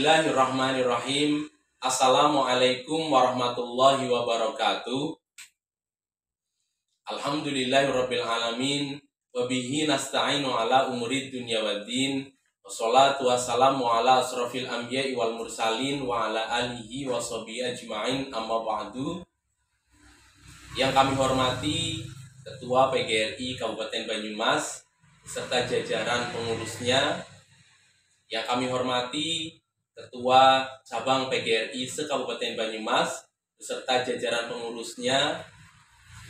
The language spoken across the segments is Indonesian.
Bismillahirrahmanirrahim. Assalamualaikum warahmatullahi wabarakatuh. Alhamdulillahirabbil alamin wa bihi nasta'inu ala umuri dunya waddin. Wassalatu wassalamu ala asrofil anbiya'i wal mursalin wa ala alihi wa sahbihi ajma'in, amma ba'du. Yang kami hormati Ketua PGRI Kabupaten Banyumas beserta jajaran pengurusnya. Yang kami hormati Ketua Cabang PGRI se-Kabupaten Banyumas beserta jajaran pengurusnya.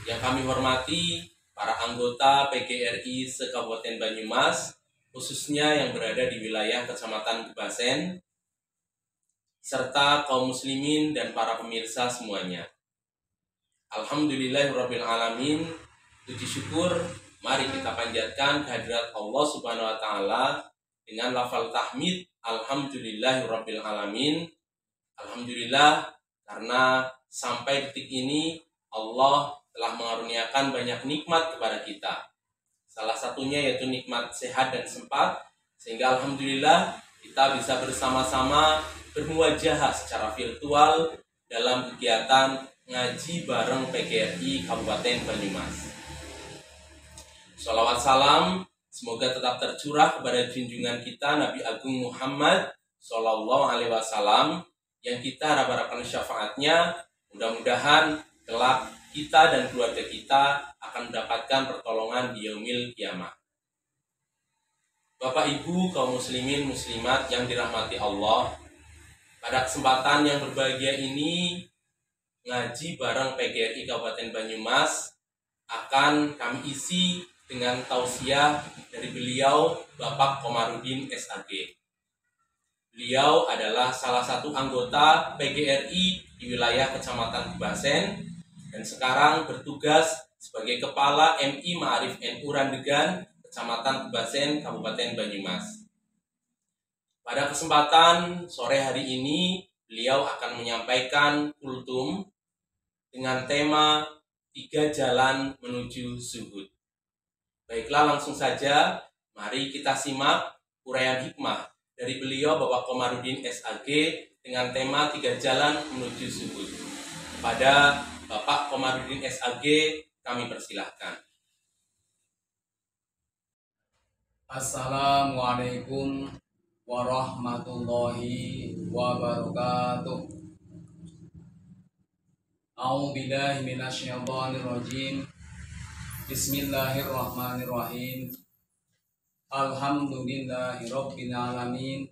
Yang kami hormati para anggota PGRI se-Kabupaten Banyumas, khususnya yang berada di wilayah Kecamatan Gebasen, serta kaum muslimin dan para pemirsa semuanya. Alhamdulillahirabbil alamin. Puji syukur mari kita panjatkan kehadirat Allah Subhanahu wa taala dengan lafal tahmid alhamdulillahirabbil alamin. Alhamdulillah karena sampai detik ini Allah telah mengaruniakan banyak nikmat kepada kita. Salah satunya yaitu nikmat sehat dan sempat, sehingga alhamdulillah kita bisa bersama-sama bermuajahah secara virtual dalam kegiatan ngaji bareng PGRI Kabupaten Banyumas. Sholawat salam semoga tetap tercurah kepada junjungan kita Nabi Agung Muhammad Sallallahu Alaihi Wasallam yang kita harapkan syafaatnya. Mudah-mudahan kelak kita dan keluarga kita akan mendapatkan pertolongan di yaumil kiamah. Bapak Ibu kaum muslimin muslimat yang dirahmati Allah, pada kesempatan yang berbahagia ini ngaji bareng PGRI Kabupaten Banyumas akan kami isi dengan tausiah dari beliau Bapak Komarudin SAG. Beliau adalah salah satu anggota PGRI di wilayah Kecamatan Gebasen dan sekarang bertugas sebagai Kepala MI Ma'arif NU Randegan, Kecamatan Gebasen, Kabupaten Banyumas. Pada kesempatan sore hari ini, beliau akan menyampaikan kultum dengan tema 3 jalan menuju zuhud. Baiklah, langsung saja mari kita simak uraian hikmah dari beliau Bapak Komarudin SAG dengan tema 3 jalan menuju zuhud. Kepada Bapak Komarudin SAG kami persilahkan. Assalamualaikum warahmatullahi wabarakatuh. A'udzubillahi minasyaitonirrajim. Bismillahirrahmanirrahim. Alhamdulillahirabbil alamin.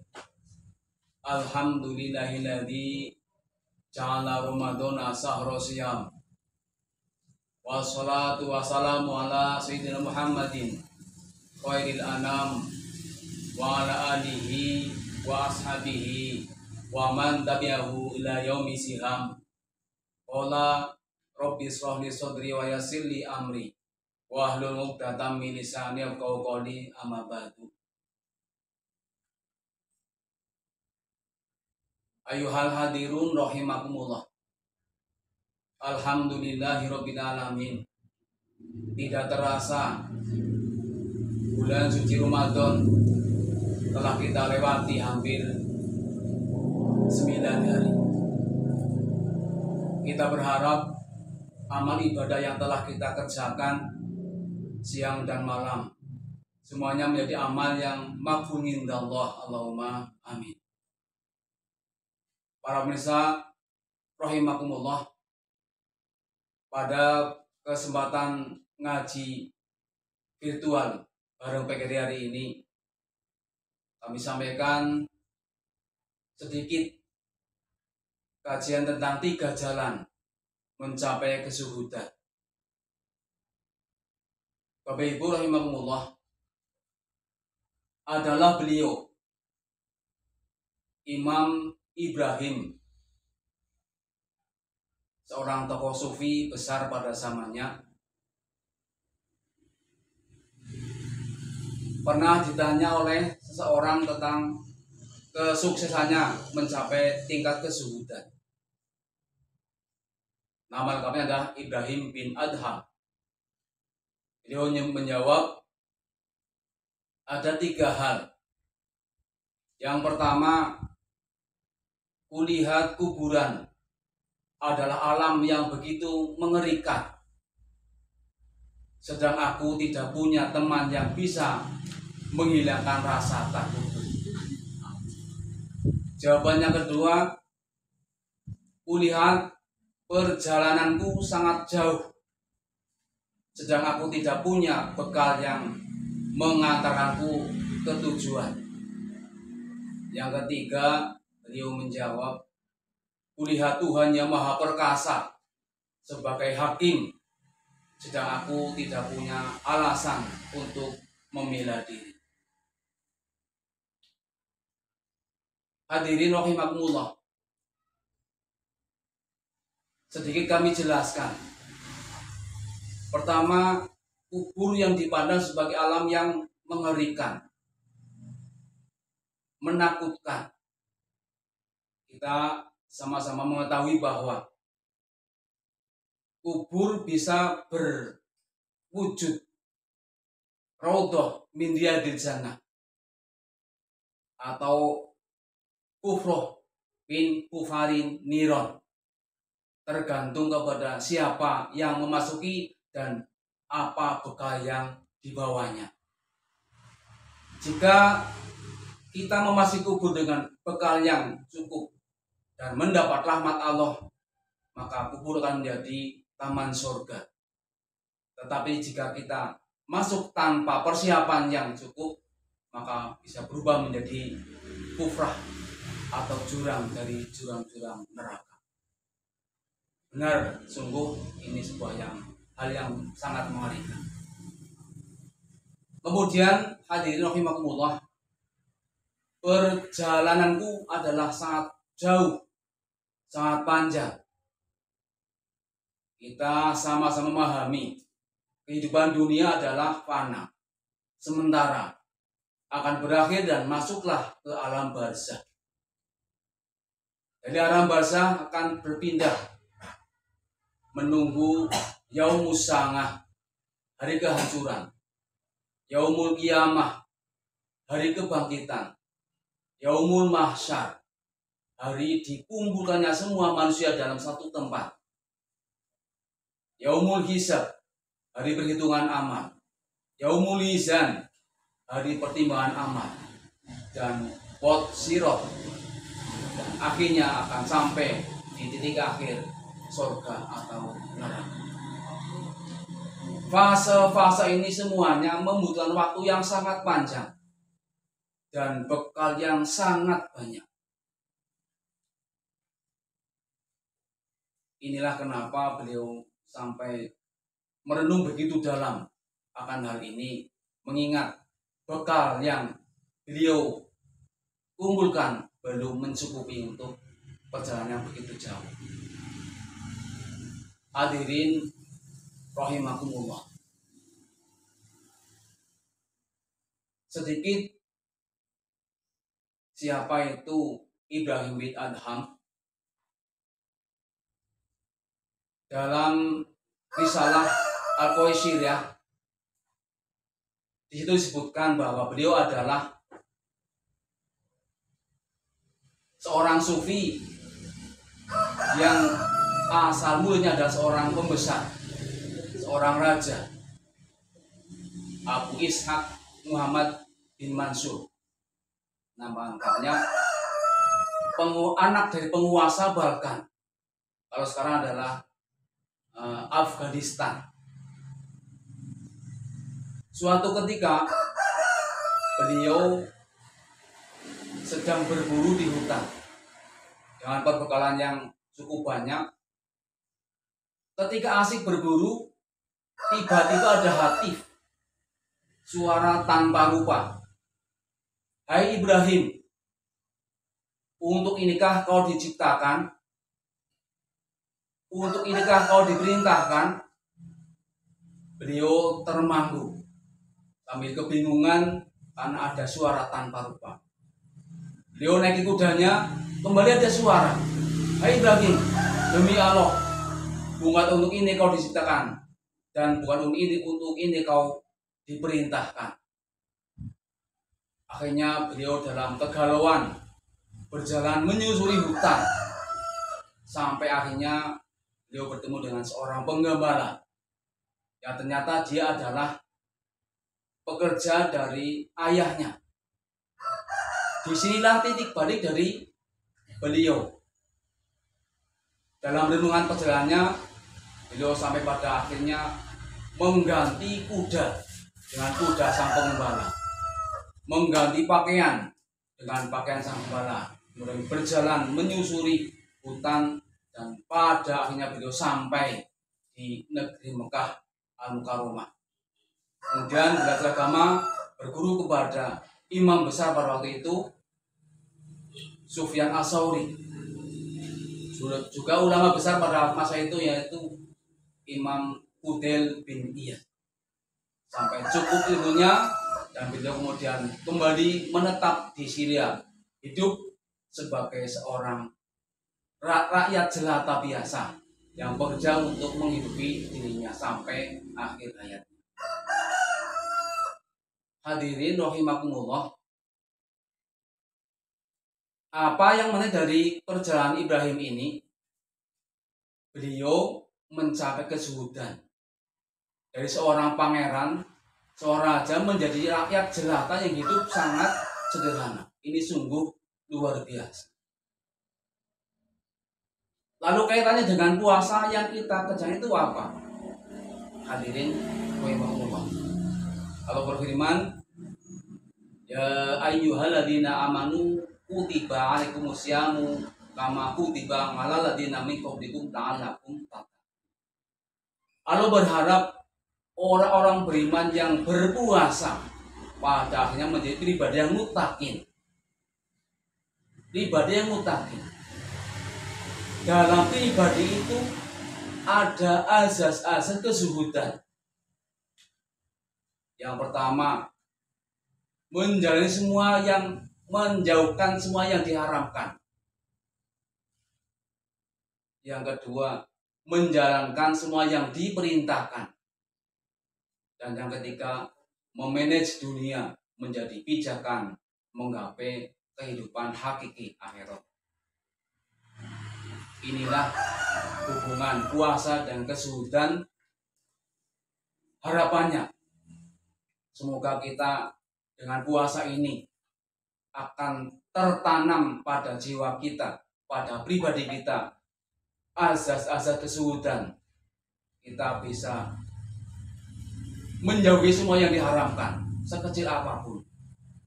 Alhamdulillahilladzi ja'ala ramadhana shahra shiyam. Wassalatu wassalamu ala sayyidina Muhammadin khairil anam wa ala alihi wa ashabihi wa man tabi'ahu ila yaumi siham. Qala rabbi shrah li sadri wa yassir li amri wahlul 'uqdatam min lisani yafqahu qawli, amma ba'du. Ayuhal hadirun rahimakumullah. Alhamdulillahirabbil alamin. Tidak terasa bulan suci Ramadan telah kita lewati hampir 9 hari. Kita berharap amal ibadah yang telah kita kerjakan siang dan malam semuanya menjadi amal yang maqbul indallah. Allahumma amin. Para pemirsa rahimakumullah, pada kesempatan ngaji virtual bareng PGRI hari ini kami sampaikan sedikit kajian tentang 3 jalan mencapai kezuhudan. Bapak Ibu rahimakumullah, adalah beliau Imam Ibrahim, seorang tokoh sufi besar pada zamannya. Pernah ditanya oleh seseorang tentang kesuksesannya mencapai tingkat kezuhudan. Nama lengkapnya adalah Ibrahim bin Adham. Beliau menjawab ada 3 hal. Yang pertama, kulihat kuburan adalah alam yang begitu mengerikan. Sedang aku tidak punya teman yang bisa menghilangkan rasa takut. Jawaban yang kedua, kulihat perjalananku sangat jauh. Sedang aku tidak punya bekal yang mengantarkanku ke tujuan. Yang ketiga, beliau menjawab, kulihat Tuhan yang Maha Perkasa sebagai hakim, sedang aku tidak punya alasan untuk membela diri. Hadirin rahimakumullah, sedikit kami jelaskan. Pertama, kubur yang dipandang sebagai alam yang mengerikan, menakutkan. Kita sama-sama mengetahui bahwa kubur bisa berwujud raudhah min riyadil jannah atau kufroh min kufarin niron, tergantung kepada siapa yang memasuki dan apa bekal yang dibawanya. Jika kita memasuki kubur dengan bekal yang cukup dan mendapat rahmat Allah, maka kubur akan menjadi taman surga. Tetapi jika kita masuk tanpa persiapan yang cukup, maka bisa berubah menjadi kufrah atau jurang dari jurang-jurang neraka. Benar, sungguh ini sebuah hal yang sangat mengerikan. Kemudian hadirin rahimakumullah, perjalananku adalah sangat jauh, sangat panjang. Kita sama-sama memahami kehidupan dunia adalah fana, sementara, akan berakhir dan masuklah ke alam barzakh. Dari alam barzakh akan berpindah menunggu yaumus sangah, hari kehancuran, yaumul qiyamah, hari kebangkitan, yaumul mahsyar, hari dikumpulkannya semua manusia dalam satu tempat, yaumul hisab, hari perhitungan amal, yaumul mizan, hari pertimbangan amal, dan pot sirot, dan akhirnya akan sampai di titik akhir surga atau neraka. Fase-fase ini semuanya membutuhkan waktu yang sangat panjang dan bekal yang sangat banyak. Inilah kenapa beliau sampai merenung begitu dalam akan hal ini, mengingat bekal yang beliau kumpulkan belum mencukupi untuk perjalanan yang begitu jauh. Hadirin rahimakumullah, sedikit siapa itu Ibrahim bin Adham. Dalam risalah Al-Qaisiriyah, di situ disebutkan bahwa beliau adalah seorang sufi yang asal mulanya adalah seorang pembesar, seorang raja, Abu Ishaq Muhammad bin Mansur. Nama lengkapnya anak dari penguasa Balkan. Kalau sekarang adalah Afghanistan. Suatu ketika beliau sedang berburu di hutan dengan perbekalan yang cukup banyak. Ketika asik berburu, tiba-tiba ada hatif, suara tanpa rupa. Hai Ibrahim, untuk inikah kau diciptakan? Untuk inikah kau diperintahkan? Beliau termangu sambil kebingungan karena ada suara tanpa rupa. Beliau naik kudanya, kembali ada suara. Hai Ibrahim, demi Allah, bukan untuk ini kau diciptakan dan bukan untuk ini kau diperintahkan. Akhirnya beliau dalam kegalauan berjalan menyusuri hutan sampai akhirnya beliau bertemu dengan seorang penggembala yang ternyata dia adalah pekerja dari ayahnya. Disinilah titik balik dari beliau. Dalam renungan perjalanannya, beliau sampai pada akhirnya mengganti kuda dengan kuda sang pengembala, mengganti pakaian dengan pakaian sang pengembala, kemudian berjalan menyusuri hutan, dan pada akhirnya beliau sampai di negeri Mekah Al-Mukarramah. Kemudian belajar agama, berguru kepada imam besar pada waktu itu, Sufyan Ats-Tsauri. Juga ulama besar pada masa itu yaitu Imam Fudail bin Iyad. Sampai cukup ilmunya dan beliau kemudian kembali menetap di Syria, hidup sebagai seorang rakyat jelata biasa yang bekerja untuk menghidupi dirinya sampai akhir hayatnya. Hadirin rahimakumullah, apa yang menarik dari perjalanan Ibrahim ini? Beliau mencapai kezuhudan. Dari seorang pangeran, seorang raja menjadi rakyat jelata yang hidup sangat sederhana. Ini sungguh luar biasa. Lalu kaitannya dengan puasa yang kita kerjakan itu apa? Hadirin rahimakumullah, Allah berfirman, ya ayyuhalladzina amanu kutiba alaikumusyamu kama kutiba alal ladzina min qablikum la'allakum tattaqun. Allah berharap orang-orang beriman yang berpuasa pada akhirnya menjadi pribadi yang muttaqin. Pribadi yang muttaqin. Dalam pribadi itu ada azas-azas kezuhudan. Yang pertama, menjalani semua yang menjauhkan semua yang diharamkan. Yang kedua, menjalankan semua yang diperintahkan. Dan yang ketiga, memanage dunia menjadi pijakan menggapai kehidupan hakiki akhirat. Inilah hubungan puasa dan kezuhudan. Harapannya, semoga kita dengan puasa ini akan tertanam pada jiwa kita, pada pribadi kita, azas-azas kezuhudan. Kita bisa menjauhi semua yang diharamkan, sekecil apapun.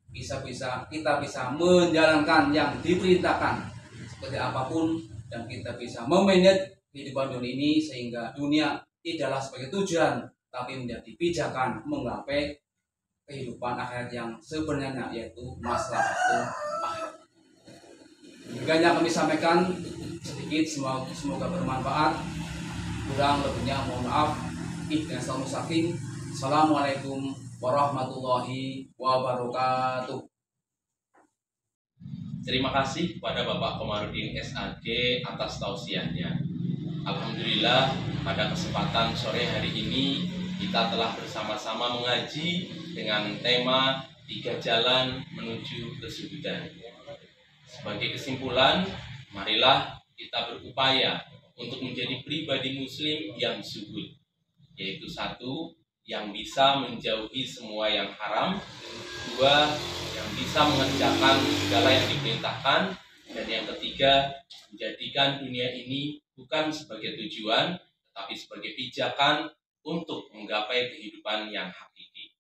Kita bisa menjalankan yang diperintahkan seperti apapun, dan kita bisa memanage kehidupan dunia ini sehingga dunia tidaklah sebagai tujuan, tapi menjadi pijakan menggapai kehidupan akhirat yang sebenarnya, yaitu maslahatul akhirat. Demikian yang kami sampaikan sedikit, semoga bermanfaat. Kurang lebihnya mohon maaf. Ihdinas siratal mustaqim. Assalamualaikum warahmatullahi wabarakatuh. Terima kasih kepada Bapak Komarudin SAG atas tausiahnya. Alhamdulillah, pada kesempatan sore hari ini kita telah bersama-sama mengaji dengan tema 3 jalan menuju kezuhudan. Sebagai kesimpulan, marilah kita berupaya untuk menjadi pribadi muslim yang zuhud, yaitu 1, yang bisa menjauhi semua yang haram, 2, yang bisa mengerjakan segala yang diperintahkan, dan yang ketiga, menjadikan dunia ini bukan sebagai tujuan, tetapi sebagai pijakan untuk menggapai kehidupan yang hakiki.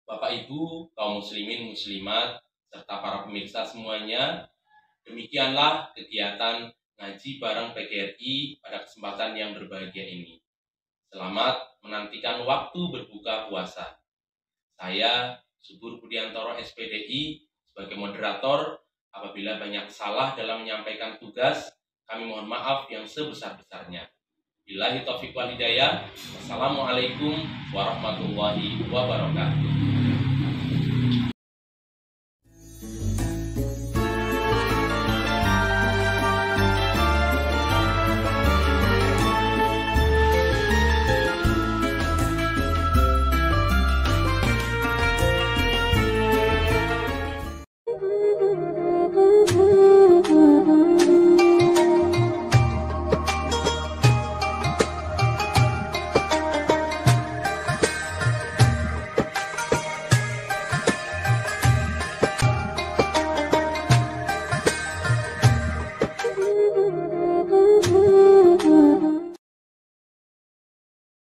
Bapak Ibu, kaum muslimin muslimat, serta para pemirsa semuanya, demikianlah kegiatan ngaji bareng PGRI pada kesempatan yang berbahagia ini. Selamat menantikan waktu berbuka puasa. Saya, Subur Budiantoro SPDI, sebagai moderator, apabila banyak salah dalam menyampaikan tugas, kami mohon maaf yang sebesar-besarnya. Billahi taufiq wal hidayah. Wassalamualaikum warahmatullahi wabarakatuh.